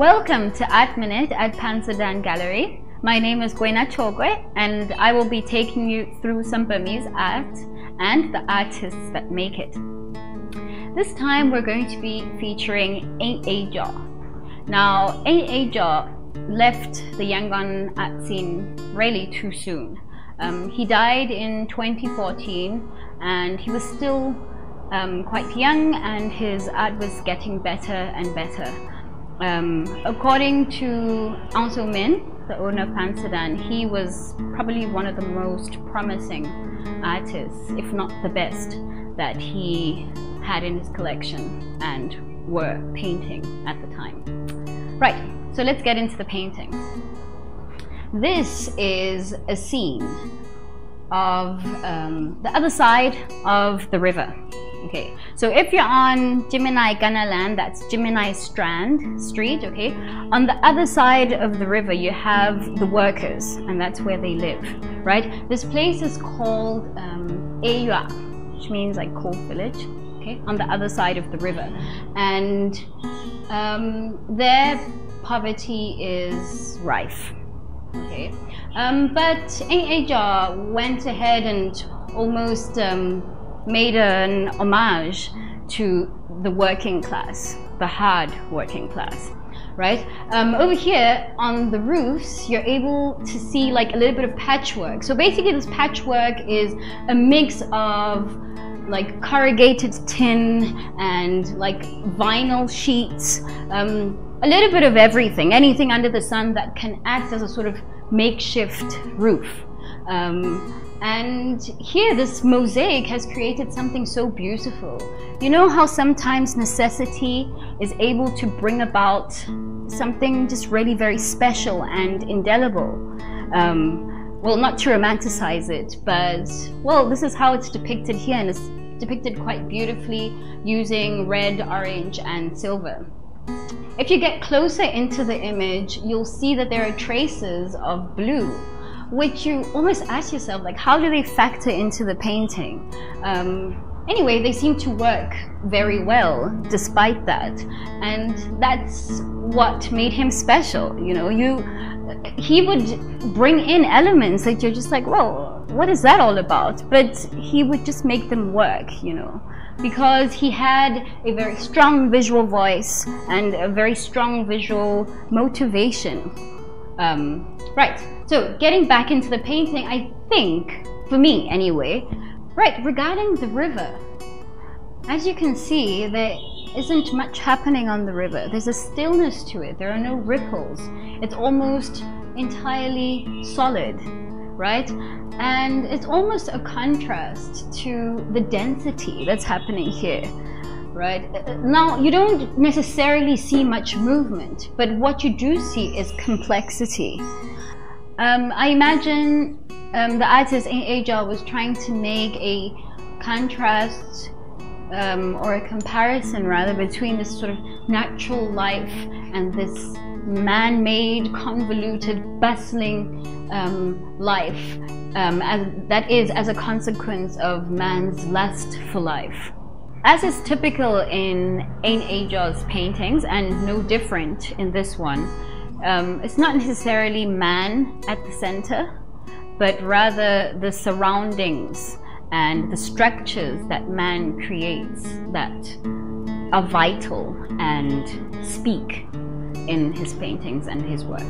Welcome to Art Minute at Pansodan Gallery. My name is Kwena Chokoe and I will be taking you through some Burmese art and the artists that make it. This time we're going to be featuring Eain Aye Kyaw. Now, Eain Aye Kyaw left the Yangon art scene really too soon. He died in 2014 and he was still quite young and his art was getting better and better. According to Eain, the owner of Pansodan, he was probably one of the most promising artists, if not the best, that he had in his collection and were painting at the time. Right, so let's get into the painting. This is a scene of the other side of the river. Okay, so if you're on Eain Aye land, that's Eain Aye Strand Street, okay? On the other side of the river, you have the workers, and that's where they live, right? This place is called Eain Aye Kyaw, which means like coal village, okay? On the other side of the river. And their poverty is rife, okay? But Eain Aye Kyaw went ahead and almost made an homage to the working class, the hard working class, right? Over here on the roofs, you're able to see like a little bit of patchwork. So basically this patchwork is a mix of like corrugated tin and like vinyl sheets, a little bit of everything, anything under the sun that can act as a sort of makeshift roof. And here, this mosaic has created something so beautiful. You know how sometimes necessity is able to bring about something just really very special and indelible? Well, not to romanticize it, but, well, this is how it's depicted here, and it's depicted quite beautifully using red, orange, and silver. If you get closer into the image, you'll see that there are traces of blue, which you almost ask yourself, like, how do they factor into the painting? Anyway, they seem to work very well despite that, and that's what made him special. You know, he would bring in elements that you're just like, well, what is that all about? But he would just make them work, you know, because he had a very strong visual voice and a very strong visual motivation. Right, so getting back into the painting, I think, for me anyway, right, regarding the river, as you can see, there isn't much happening on the river. There's a stillness to it. There are no ripples. It's almost entirely solid, right? And it's almost a contrast to the density that's happening here. Right? Now, you don't necessarily see much movement, but what you do see is complexity. I imagine the artist Eain Aye Kyaw was trying to make a contrast or a comparison rather between this sort of natural life and this man-made, convoluted, bustling life that is as a consequence of man's lust for life. As is typical in Eain Aye Kyaw's paintings, and no different in this one, it's not necessarily man at the center, but rather the surroundings and the structures that man creates that are vital and speak in his paintings and his work.